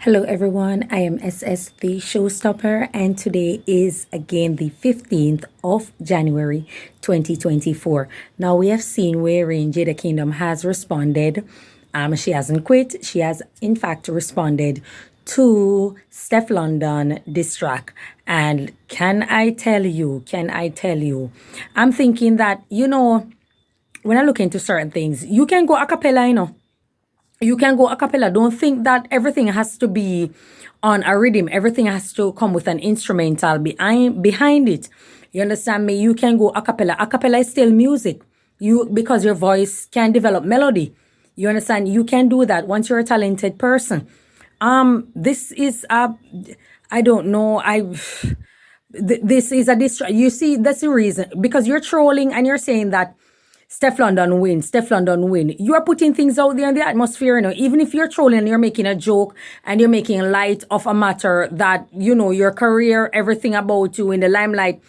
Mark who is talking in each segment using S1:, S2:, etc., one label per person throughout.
S1: Hello, everyone. I am SS the Showstopper, and today is again the 15th of January 2024. Now, we have seen wherein JadaKingdom has responded. She hasn't quit. She has, in fact, responded to SteffLondon diss track. And can I tell you, I'm thinking that, when I look into certain things, you can go a cappella, you can go a cappella. Don't think that everything has to be on a rhythm. Everything has to come with an instrumental behind it. You understand me? You can go a cappella. A cappella is still music. Because your voice can develop melody. You understand? You can do that once you're a talented person. This is I don't know. This is a distract. You see, that's the reason, because you're trolling and you're saying that SteffLondon win. You are putting things out there in the atmosphere, even if you're trolling and you're making a joke and you're making light of a matter that, your career, everything about you in the limelight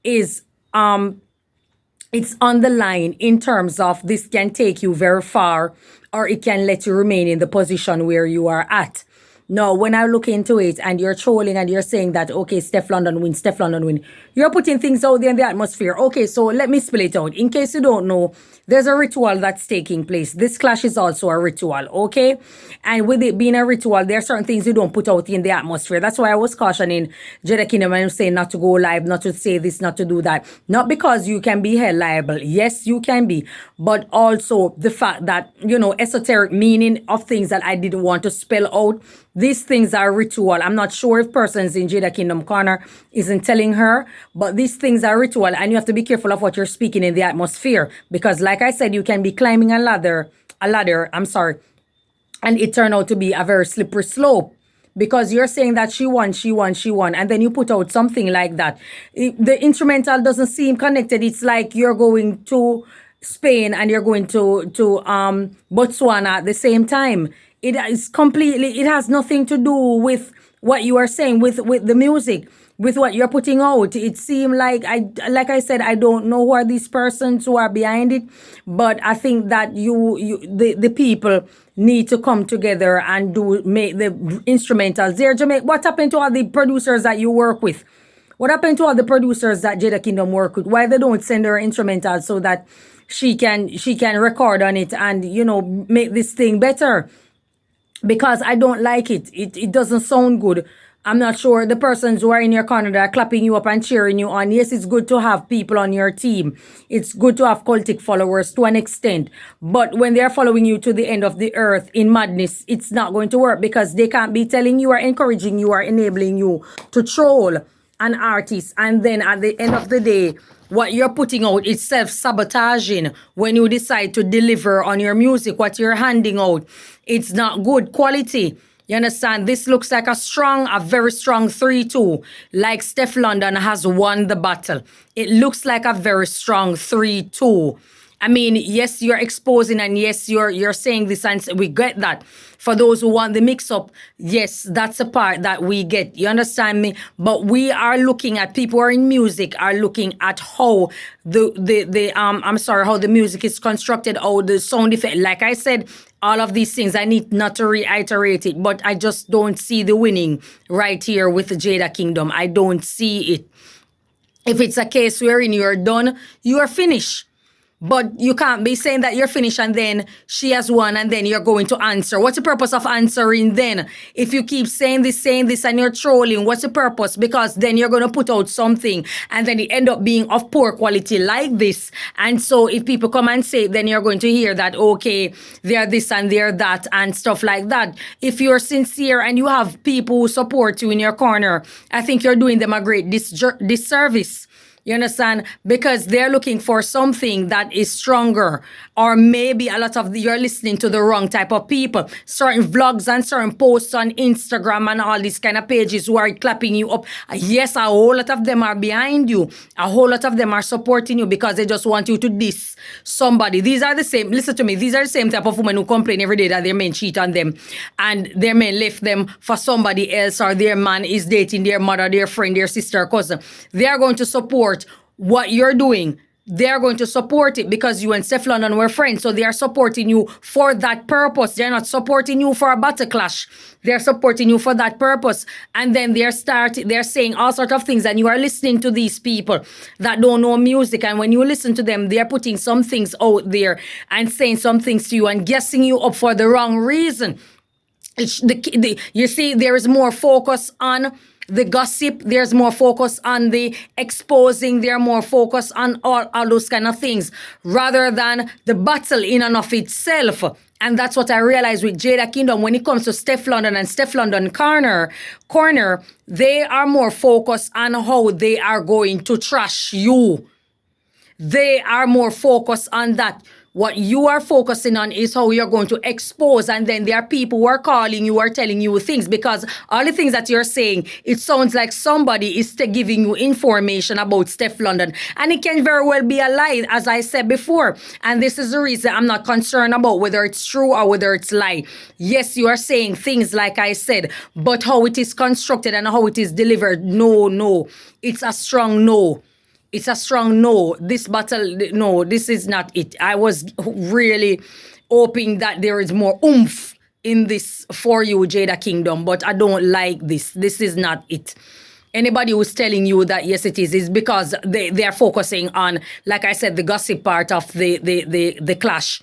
S1: is, it's on the line in terms of this can take you very far or it can let you remain in the position where you are at. No, when I look into it and you're trolling and you're saying that, okay, SteffLondon win, you're putting things out there in the atmosphere. Okay, so let me spell it out. In case you don't know, there's a ritual that's taking place. This clash is also a ritual, okay? And with it being a ritual, there are certain things you don't put out in the atmosphere. That's why I was cautioning JadaKingdom and I'm saying not to go live, not to say this, not to do that. Not because you can be held liable. Yes, you can be. But also the fact that, esoteric meaning of things that I didn't want to spell out. These things are ritual. I'm not sure if persons in JadaKingdom corner isn't telling her, but these things are ritual and you have to be careful of what you're speaking in the atmosphere. Because like I said, you can be climbing a ladder, and it turned out to be a very slippery slope. Because you're saying that she won, and then you put out something like that. The instrumental doesn't seem connected. It's like you're going to Spain and you're going to Botswana at the same time. It has nothing to do with what you are saying, with the music, with what you're putting out. It seemed like I said, I don't know who are these persons who are behind it, but I think that the people need to come together and make the instrumentals. There, Jamaica, what happened to all the producers that you work with? What happened to all the producers that JadaKingdom work with? Why they don't send her instrumentals so that she can record on it and, make this thing better? Because I don't like it. It doesn't sound good. I'm not sure the persons who are in your corner that are clapping you up and cheering you on. Yes, it's good to have people on your team. It's good to have cultic followers to an extent. But when they're following you to the end of the earth in madness, it's not going to work because they can't be telling you or encouraging you or enabling you to troll an artist. And then at the end of the day, what you're putting out is self-sabotaging when you decide to deliver on your music. What you're handing out, it's not good quality. You understand? This looks like a very strong 3-2. Like SteffLondon has won the battle. It looks like a very strong 3-2. I mean, yes, you're exposing and yes, you're saying this and we get that. For those who want the mix-up, yes, that's a part that we get. You understand me? But we are looking at, people who are in music are looking at how how the music is constructed, how the sound effect. Like I said, all of these things, I need not to reiterate it, but I just don't see the winning right here with the JadaKingdom. I don't see it. If it's a case wherein you're done, you are finished. But you can't be saying that you're finished and then she has won and then you're going to answer. What's the purpose of answering then? If you keep saying this and you're trolling, what's the purpose? Because then you're going to put out something and then it end up being of poor quality like this. And so if people come and say it, then you're going to hear that, okay, they're this and they're that and stuff like that. If you're sincere and you have people who support you in your corner, I think you're doing them a great disservice. You understand? Because they're looking for something that is stronger. Or maybe you're listening to the wrong type of people. Certain vlogs and certain posts on Instagram and all these kind of pages who are clapping you up. Yes, a whole lot of them are behind you. A whole lot of them are supporting you because they just want you to diss somebody. Listen to me, these are the same type of women who complain every day that their men cheat on them. And their men left them for somebody else, or their man is dating their mother, their friend, their sister, cousin. They are going to support what you're doing they are going to support it because you and SteffLondon were friends. So they are supporting you for that purpose. They're not supporting you for a battle clash. They're supporting you for that purpose. And then they're saying all sorts of things. And you are listening to these people that don't know music. And when you listen to them, they're putting some things out there and saying some things to you and guessing you up for the wrong reason. You see, there is more focus on the gossip, there's more focus on the exposing, they're more focused on all those kind of things rather than the battle in and of itself. And that's what I realized with JadaKingdom when it comes to SteffLondon and SteffLondon corner, they are more focused on how they are going to trash you. They are more focused on that. What you are focusing on is how you're going to expose, and then there are people who are calling you or telling you things because all the things that you're saying, it sounds like somebody is giving you information about SteffLondon, and it can very well be a lie, as I said before. And this is the reason I'm not concerned about whether it's true or whether it's lie. Yes, you are saying things like I said, but how it is constructed and how it is delivered, no, it's a strong no. It's a strong no. This battle, no, this is not it. I was really hoping that there is more oomph in this for you, JadaKingdom, but I don't like this. This is not it. Anybody who's telling you that yes, it is because they are focusing on, like I said, the gossip part of the clash,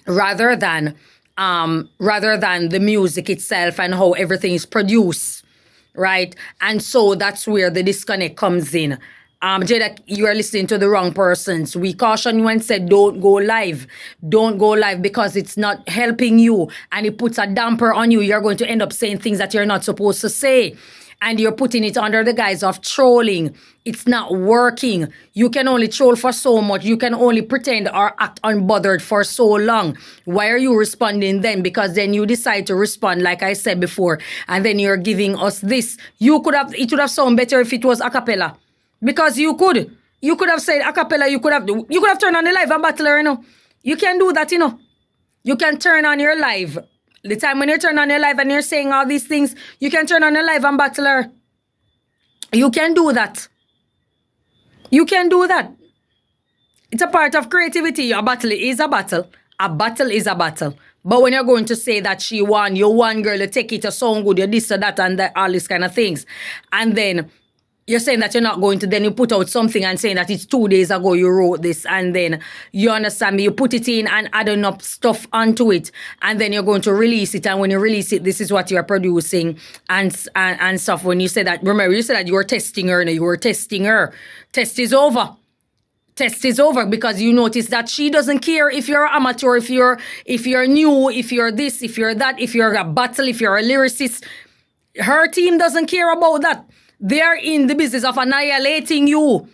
S1: rather than the music itself and how everything is produced, right? And so that's where the disconnect comes in. Jada, you are listening to the wrong persons. We caution you and said, don't go live. Don't go live because it's not helping you and it puts a damper on you. You're going to end up saying things that you're not supposed to say. And you're putting it under the guise of trolling. It's not working. You can only troll for so much. You can only pretend or act unbothered for so long. Why are you responding then? Because then you decide to respond, like I said before, and then you're giving us this. It would have sounded better if it was a cappella. Because you could have said a cappella, you could have turned on the live and battle, You can do that, You can turn on your live. The time when you turn on your live and you're saying all these things, you can turn on your live and battle her. You can do that. You can do that. It's a part of creativity. A battle is a battle. A battle is a battle. But when you're going to say that she won, you won, girl, you take it to sound good, you this or that and that, all these kind of things. And then you're saying that you're not going to, then you put out something and saying that it's 2 days ago you wrote this, and then you understand me, you put it in and adding up stuff onto it, and then you're going to release it, and when you release it, this is what you're producing and stuff. When you said that, remember you said that you were testing her, Test is over. Test is over because you notice that she doesn't care if you're an amateur, if you're new, if you're this, if you're that, if you're a battle, if you're a lyricist. Her team doesn't care about that. They're in the business of annihilating you.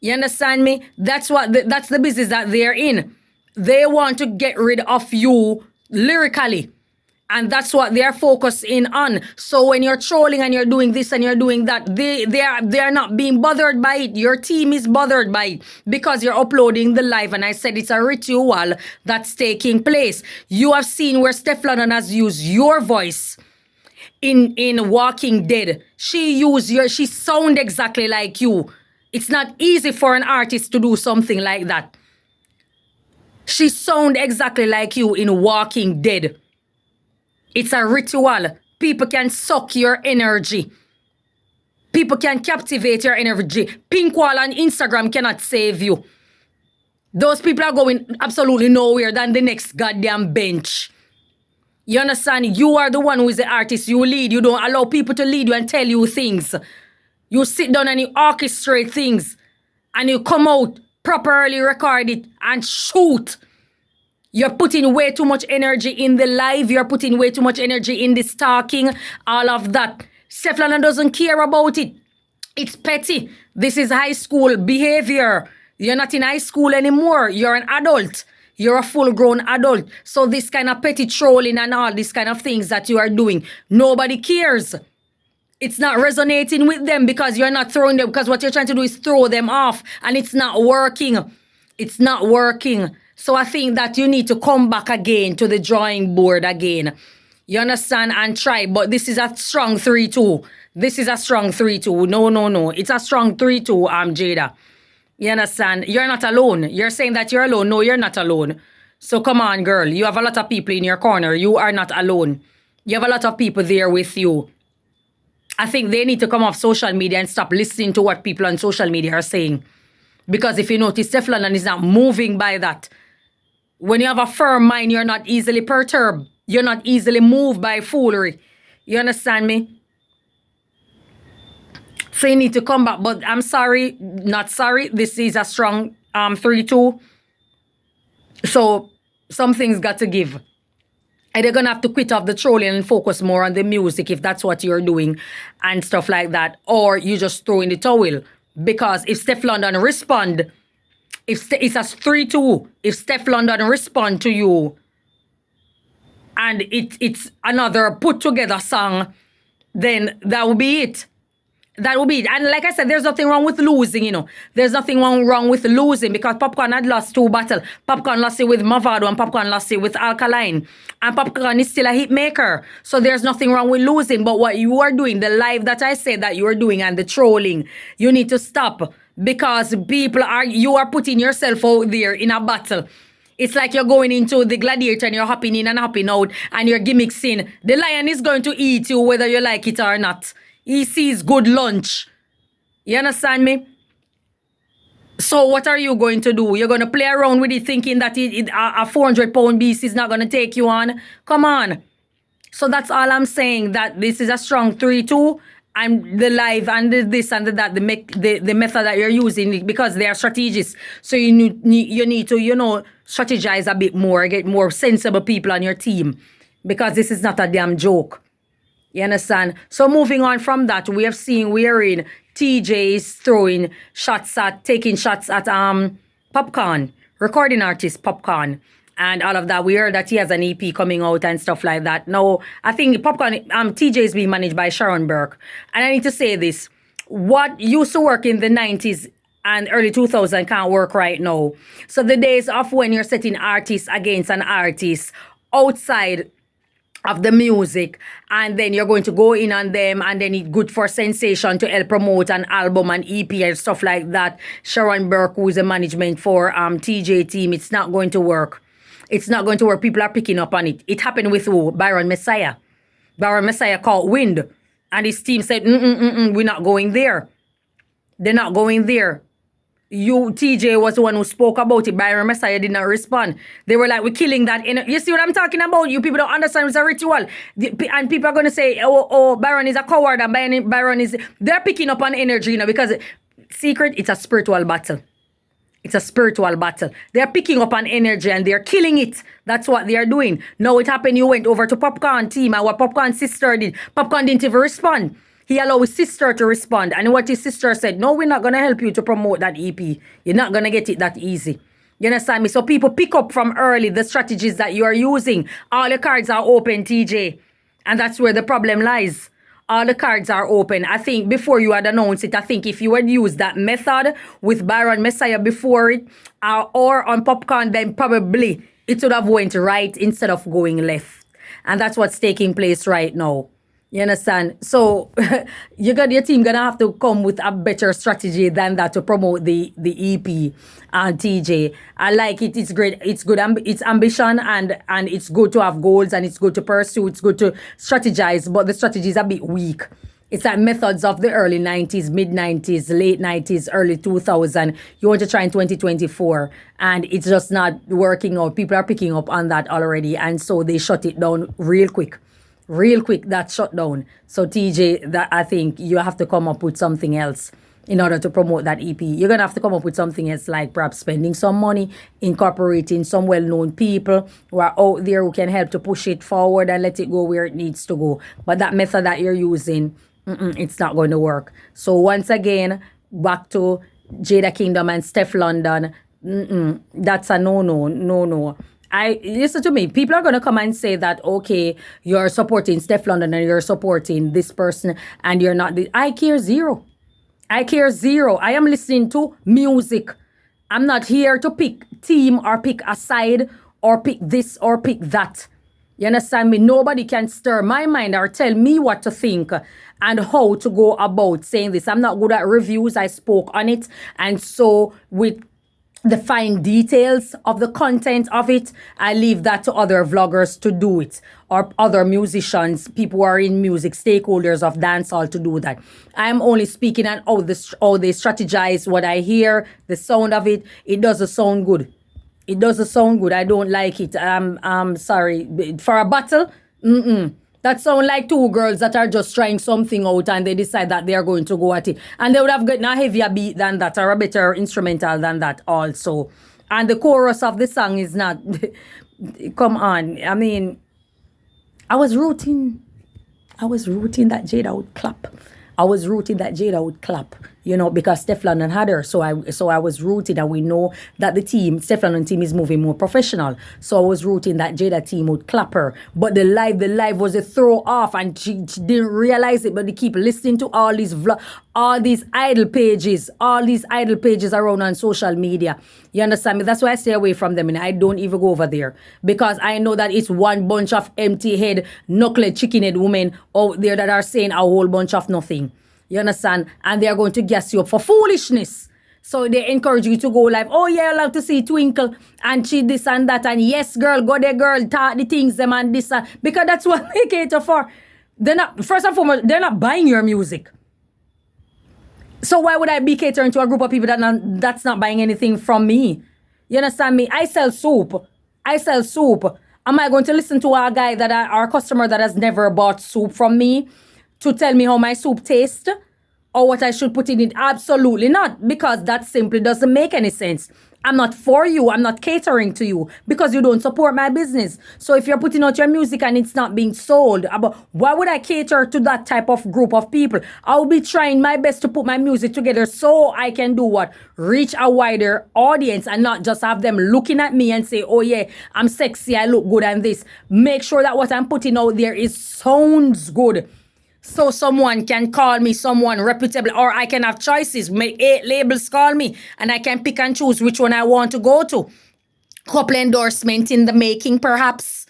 S1: You understand me? That's the business that they're in. They want to get rid of you lyrically. And that's what they're focusing on. So when you're trolling and you're doing this and you're doing that, they're not being bothered by it. Your team is bothered by it because you're uploading the live. And I said it's a ritual that's taking place. You have seen where SteffLondon has used your voice in Walking Dead. She sound exactly like you. It's not easy for an artist to do something like that. She sound exactly like you in Walking Dead. It's a ritual. People can suck your energy. People can captivate your energy. Pinkwall on Instagram cannot save you. Those people are going absolutely nowhere than the next goddamn bench. You understand? You are the one who is the artist. You lead. You don't allow people to lead you and tell you things. You sit down and you orchestrate things. And you come out, properly record it and shoot. You're putting way too much energy in the live. You're putting way too much energy in this talking. All of that. SteffLondon doesn't care about it. It's petty. This is high school behavior. You're not in high school anymore. You're an adult. You're a full-grown adult. So this kind of petty trolling and all these kind of things that you are doing, nobody cares. It's not resonating with them because you're not throwing them, because what you're trying to do is throw them off, and it's not working. It's not working. So I think that you need to come back again to the drawing board again. You understand? And try. But this is a strong 3-2. This is a strong 3-2. No. It's a strong 3-2, Jada. You understand? You're not alone. You're saying that you're alone. No, you're not alone. So come on, girl. You have a lot of people in your corner. You are not alone. You have a lot of people there with you. I think they need to come off social media and stop listening to what people on social media are saying. Because if you notice, SteffLondon is not moving by that. When you have a firm mind, you're not easily perturbed. You're not easily moved by foolery. You understand me? So you need to come back. But I'm sorry, not sorry. This is a strong 3-2. So some things got to give. And they're going to have to quit off the trolling and focus more on the music if that's what you're doing and stuff like that. Or you just throw in the towel. Because if SteffLondon respond, if it's a 3-2, if SteffLondon respond to you and it's another put together song, then that will be it. That will be it. And like I said, there's nothing wrong with losing, you know. There's nothing wrong with losing because Popcaan had lost 2 battles. Popcaan lost it with Mavado and Popcaan lost it with Alkaline. And Popcaan is still a hit maker. So there's nothing wrong with losing. But what you are doing, the live that I said that you are doing and the trolling, you need to stop. Because you are putting yourself out there in a battle. It's like you're going into the gladiator and you're hopping in and hopping out and you're gimmicking. The lion is going to eat you whether you like it or not. He sees good lunch. You understand me? So what are you going to do? You're going to play around with it thinking that a 400-pound beast is not going to take you on? Come on. So that's all I'm saying, that this is a strong 3-2. And the live and this and that, the method that you're using, because they are strategists. So you need to, strategize a bit more, get more sensible people on your team. Because this is not a damn joke. You understand? So moving on from that, we have seen wherein Teejay is taking shots at Popcaan, recording artist Popcaan, and all of that. We heard that he has an EP coming out and stuff like that. Now, I think Popcaan, Teejay is being managed by Sharon Burke. And I need to say this. What used to work in the 90s and early 2000s can't work right now. So the days of when you're setting artists against an artist outside of the music, and then you're going to go in on them, and then it's good for sensation to help promote an album and EP and stuff like that. Sharon Burke, who is the management for Teejay team, it's not going to work. It's not going to work. People are picking up on it. It happened with who? Byron Messiah. Byron Messiah caught wind, and his team said, we're not going there. They're not going there. Teejay was the one who spoke about it. Byron Messiah did not respond. They were like, we're killing that. You see what I'm talking about? You people don't understand it's a ritual. And people are going to say, Byron is a coward and Byron is... They're picking up on energy, because secret, it's a spiritual battle. It's a spiritual battle. They're picking up on energy and they're killing it. That's what they are doing. Now it happened, you went over to Popcaan team, and what Popcaan's sister did, Popcaan didn't even respond. He allowed his sister to respond. And what his sister said, no, we're not going to help you to promote that EP. You're not going to get it that easy. You understand me? So people pick up from early the strategies that you are using. All the cards are open, Teejay. And that's where the problem lies. All the cards are open. I think before you had announced it, I think if you had used that method with Byron Messiah before it, or on Popcaan, then probably it would have went right instead of going left. And that's what's taking place right now. You understand? So your team gonna have to come with a better strategy than that to promote the EP and Teejay. I like it. It's great. It's good. It's ambition and it's good to have goals and it's good to pursue. It's good to strategize, but the strategy is a bit weak. It's like methods of the early 90s, mid 90s, late 90s, early 2000. You want to try in 2024 and it's just not working out. People are picking up on that already, and so they shut it down real quick. That shut down. So Teejay, that I think you have to come up with something else in order to promote that EP. You're going to have to come up with something else, like perhaps spending some money, incorporating some well-known people who are out there who can help to push it forward and let it go where it needs to go. But that method that you're using, it's not going to work. So once again, back to JadaKingdom and SteffLondon, that's a no. Listen to me. People are going to come and say that, okay, you're supporting SteffLondon and you're supporting this person and you're not. I care zero. I am listening to music. I'm not here to pick team or pick a side or pick this or pick that. You understand me? Nobody can stir my mind or tell me what to think and how to go about saying this. I'm not good at reviews. I spoke on it. And so with the fine details of the content of it, I leave that to other vloggers to do it, or other musicians, people who are in music, stakeholders of dancehall to do that. I'm only speaking on how they strategize what I hear, the sound of it. It doesn't sound good. It doesn't sound good. I don't like it. I'm sorry. For a battle, that sound like two girls that are just trying something out and they decide that they are going to go at it. And they would have gotten a heavier beat than that, or a better instrumental than that also. And the chorus of the song is not... Come on. I mean, I was rooting that Jada would clap. Because SteffLondon had her. So I was rooting, and we know that the SteffLondon team is moving more professional. So I was rooting that Jada team would clap her. But the live was a throw off, and she didn't realize it, but they keep listening to all these idle pages around on social media. You understand me? That's why I stay away from them, and I don't even go over there, because I know that it's one bunch of empty head, knucklehead, chicken head women out there that are saying a whole bunch of nothing. You understand? And they are going to gas you up for foolishness. So they encourage you to go live. Oh yeah, I love to see Twinkle and she this and that. And yes, girl, go there, girl, talk the things them and this. Because that's what they cater for. They're not, first and foremost, they're not buying your music. So why would I be catering to a group of people that's not buying anything from me? You understand me? I sell soup. Am I going to listen to a guy our customer that has never bought soup from me to tell me how my soup tastes or what I should put in it? Absolutely not, because that simply doesn't make any sense. I'm not for you. I'm not catering to you because you don't support my business. So if you're putting out your music and it's not being sold, why would I cater to that type of group of people? I'll be trying my best to put my music together so I can do what? Reach a wider audience and not just have them looking at me and say, oh yeah, I'm sexy, I look good and this. Make sure that what I'm putting out there sounds good. So someone can call me someone reputable, or I can have choices. Make 8 labels call me and I can pick and choose which one I want to go to. Couple endorsement in the making, perhaps.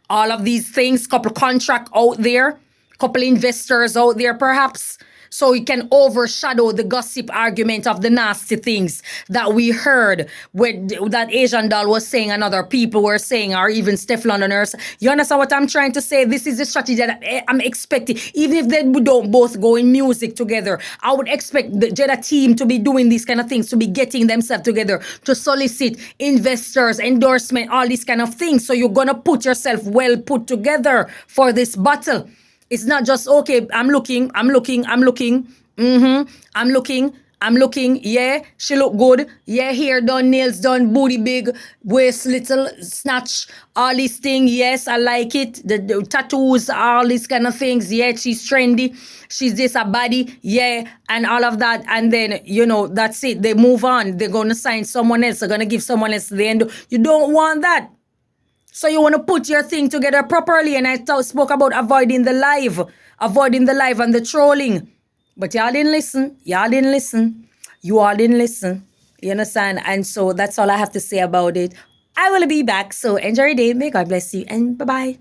S1: All of these things, couple contract out there, couple investors out there, perhaps. So it can overshadow the gossip argument of the nasty things that we heard that Asian doll was saying and other people were saying, or even SteffLondoners. You understand what I'm trying to say? This is the strategy that I'm expecting. Even if they don't both go in music together, I would expect the Jada team to be doing these kind of things, to be getting themselves together, to solicit investors, endorsement, all these kind of things. So you're going to put yourself well put together for this battle. It's not just, okay, I'm looking. I'm looking. Yeah, she look good. Yeah, hair done, nails done, booty big, waist little, snatch, all these things. Yes, I like it. The tattoos, all these kind of things. Yeah, she's trendy. She's this, a body. Yeah, and all of that. And then, that's it. They move on. They're going to sign someone else. They're going to give someone else the end. You don't want that. So you want to put your thing together properly. And I spoke about avoiding the live and the trolling. But y'all didn't listen. You all didn't listen. You understand? And so that's all I have to say about it. I will be back. So enjoy your day. May God bless you. And bye-bye.